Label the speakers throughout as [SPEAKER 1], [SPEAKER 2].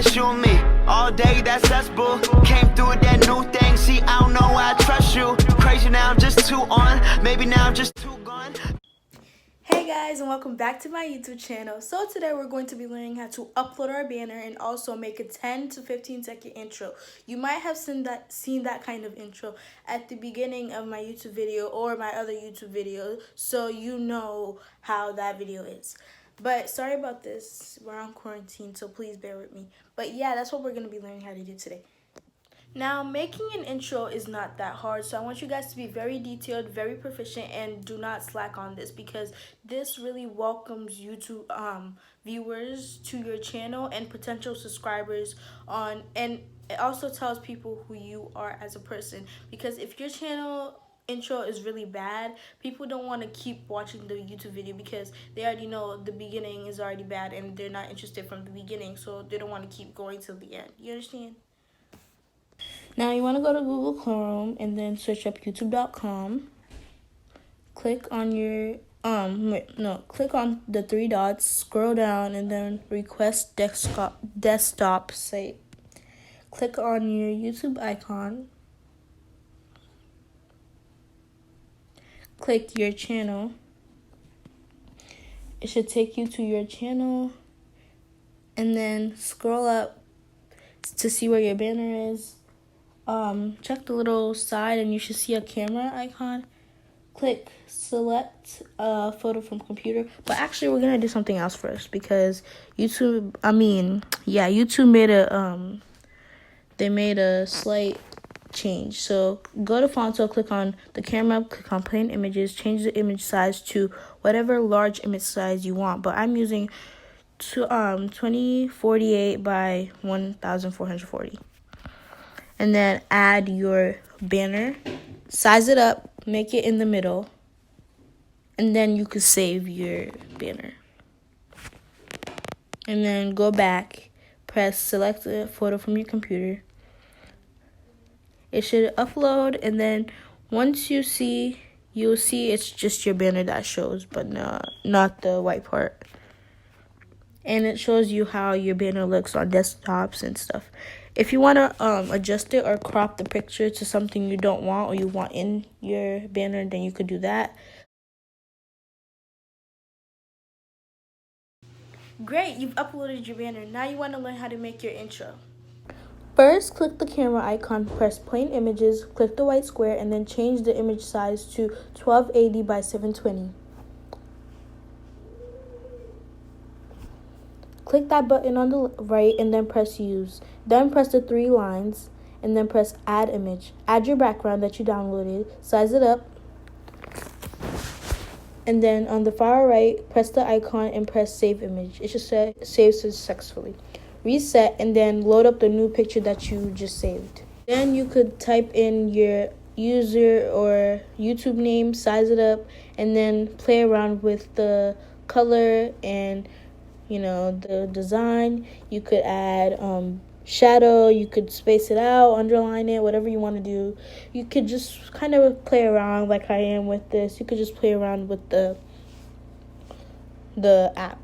[SPEAKER 1] that's you and me. All day, that's us, boo. Came through with that new thing. See, I don't know why I trust you. Crazy now, I'm just too on. Maybe now I'm just too gone.
[SPEAKER 2] Hey guys, and welcome back to my YouTube channel. So today we're going to be learning how to upload our banner and also make a 10 to 15-second intro. You might have seen that kind of intro at the beginning of my YouTube video or my other YouTube video, so you know how that video is. But sorry about this, we're on quarantine, so please bear with me. But yeah, that's what we're going to be learning how to do today. Now, making an intro is not that hard, so I want you guys to be very detailed, very proficient, and do not slack on this because this really welcomes YouTube viewers to your channel and potential subscribers and it also tells people who you are as a person, because if your channel intro is really bad, people don't want to keep watching the YouTube video because they already know the beginning is already bad and they're not interested from the beginning, so they don't want to keep going till the end. You understand? Now you want to go to Google Chrome and then search up youtube.com. Click on your click on the three dots, scroll down, and then request desktop site. Click on your YouTube icon. Click your channel. It should take you to your channel, and then scroll up to see where your banner is. Check the little side and you should see a camera icon. Click select photo from computer. But actually we're gonna do something else first because YouTube made a slight change. So go to Phonto, click on the camera, click on plain images, change the image size to whatever large image size you want. But I'm using 2048 by 1440. And then add your banner, size it up, make it in the middle, and then you could save your banner. And then go back, press select a photo from your computer. It should upload, and then once you'll see it's just your banner that shows, but not the white part. And it shows you how your banner looks on desktops and stuff. If you want to adjust it or crop the picture to something you don't want or you want in your banner, then you could do that. Great, you've uploaded your banner. Now you want to learn how to make your intro. First, click the camera icon, press plain images, click the white square, and then change the image size to 1280 by 720. Click that button on the right and then press use. Then press the three lines and then press add image. Add your background that you downloaded, size it up. And then on the far right, press the icon and press save image. It should say save successfully. Reset and then load up the new picture that you just saved. Then you could type in your user or YouTube name, size it up, and then play around with the color and the design. You could add shadow, you could space it out, underline it, whatever you want to do. You could just kind of play around like I am with this. You could just play around with the app.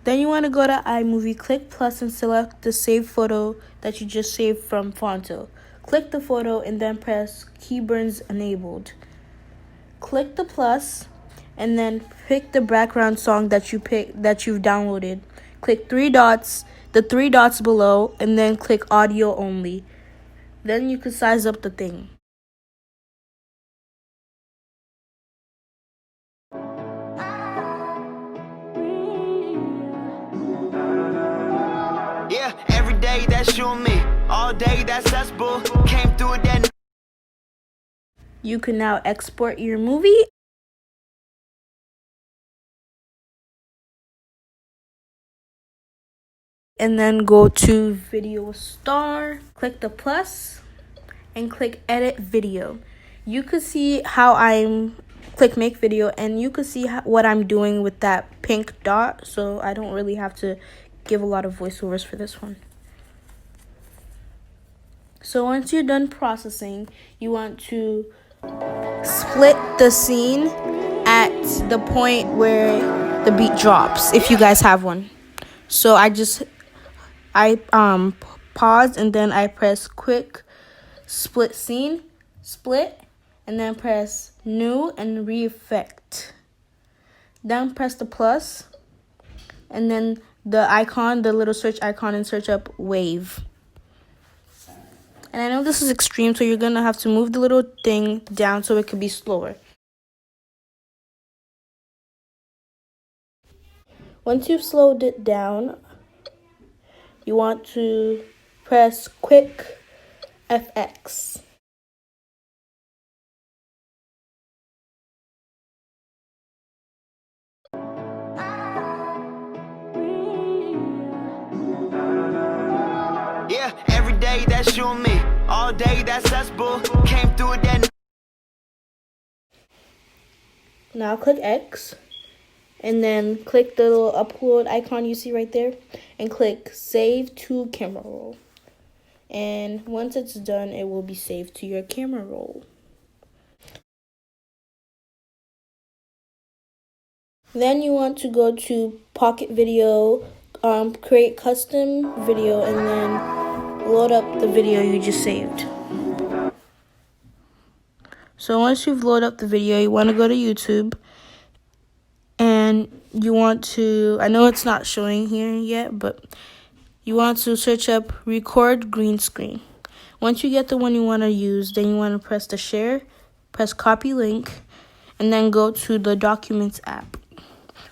[SPEAKER 2] Then you want to go to iMovie, click plus and select the saved photo that you just saved from Phonto. Click the photo and then press keyburns enabled. Click the plus and then pick the background song that you've downloaded. Click the three dots below, and then click audio only. Then you can size up the thing.
[SPEAKER 1] Yeah, every day that's you and me. All day that's us, boo. Came through with that
[SPEAKER 2] You can now export your movie. And then go to Video Star, click the plus, and click Edit Video. You could see how click Make Video, and you could see what I'm doing with that pink dot, so I don't really have to give a lot of voiceovers for this one. So once you're done processing, you want to split the scene at the point where the beat drops, if you guys have one. So I pause, and then I press quick split scene, split, and then press new and re-effect. Then press the plus, and then the icon, the little search icon, and search up wave. And I know this is extreme, so you're gonna have to move the little thing down so it could be slower. Once you've slowed it down, you want to press quick FX.
[SPEAKER 1] Yeah, every day that's you and me. All day that's us, boo. Came through with that.
[SPEAKER 2] Now click X, and then click the little upload icon you see right there, and click Save to Camera Roll. And once it's done, it will be saved to your camera roll. Then you want to go to Pocket Video, create custom video, and then load up the video you just saved. So once you've loaded up the video, you want to go to YouTube, and you want to, I know it's not showing here yet, but you want to search up record green screen. Once you get the one you want to use, then you want to press the share, press copy link, and then go to the Documents app.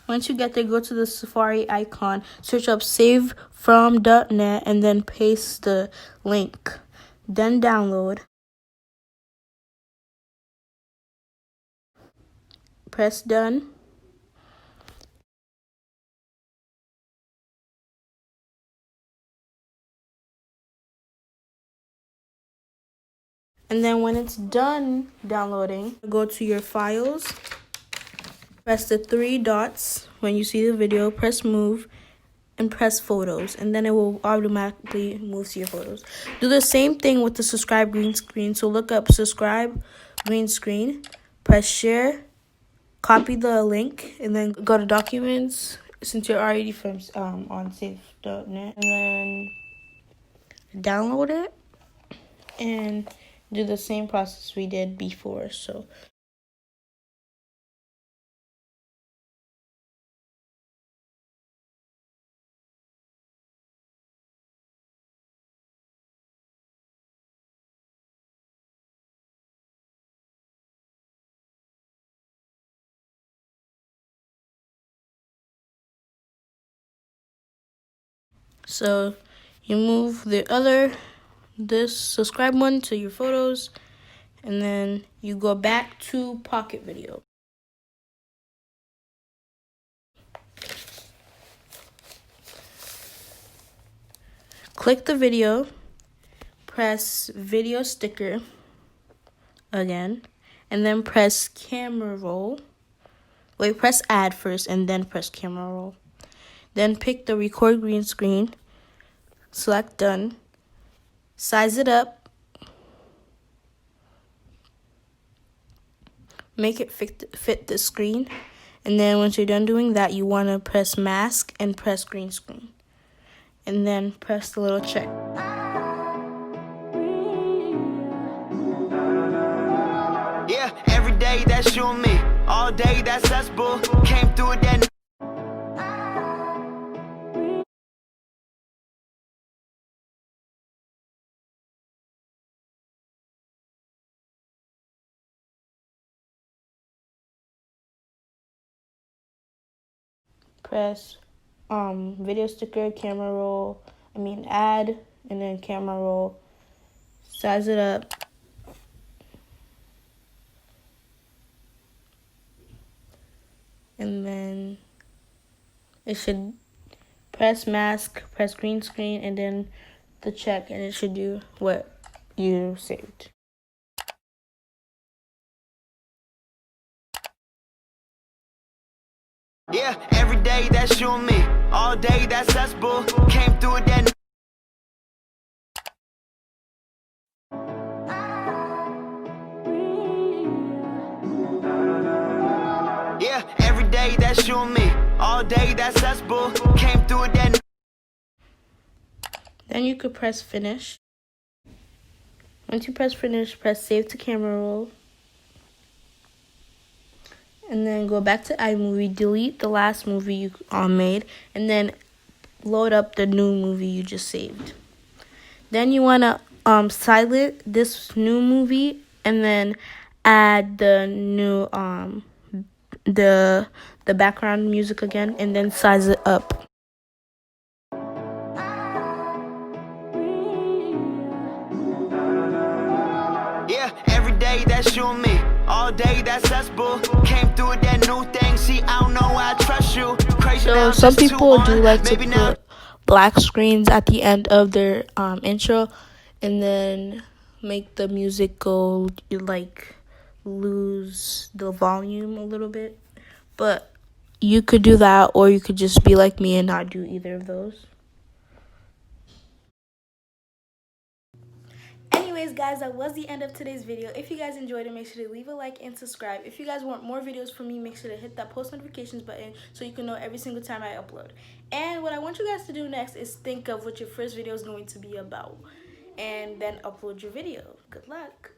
[SPEAKER 2] Once you get there, go to the Safari icon, search up save from.net, and then paste the link. Then download. Press done. And then when it's done downloading, go to your files. Press the three dots when you see the video, press move, and press photos, and then it will automatically move to your photos. Do the same thing with the subscribe green screen. So look up subscribe green screen, press share, copy the link, and then go to documents since you're already from on safe.net, and then download it and do the same process we did before. So you move this subscribe one to your photos, and then you go back to Pocket Video. Click the video, press video sticker again, and then press camera roll. Wait, press add first and then press camera roll. Then pick the record green screen, select done, size it up, make it fit the screen, and then once you're done doing that, you want to press mask and press green screen, and then press the little check.
[SPEAKER 1] Yeah, every day that's you and me. All day that's us, boo. Came through with that.
[SPEAKER 2] Press video sticker, camera roll, add, and then camera roll, size it up, and then it should press mask, press green screen, and then the check, and it should do what you saved.
[SPEAKER 1] Yeah, every day that's you and me. All day that's us, boo. Came through with that. Yeah, every day that's you and me. All day that's us, boo. Came through with that.
[SPEAKER 2] Then you could press finish. Once you press finish, press save to camera roll. And then go back to iMovie, delete the last movie you made, and then load up the new movie you just saved. Then you want to silent this new movie, and then add the new the background music again, and then size it up.
[SPEAKER 1] Yeah, every day that's you and me. All day that's us, boo. Came through with that new thing. See, I don't know why I trust you. Crazy now,
[SPEAKER 2] So some
[SPEAKER 1] just
[SPEAKER 2] people
[SPEAKER 1] too
[SPEAKER 2] do
[SPEAKER 1] on.
[SPEAKER 2] like to
[SPEAKER 1] Maybe now.
[SPEAKER 2] put black screens at the end of their intro, and then make the music go like lose the volume a little bit. But you could do that, or you could just be like me and not do either of those. Anyways, guys, that was the end of today's video. If you guys enjoyed it, make sure to leave a like and subscribe. If you guys want more videos from me, make sure to hit that post notifications button so you can know every single time I upload. And what I want you guys to do next is think of what your first video is going to be about, and then upload your video. Good luck.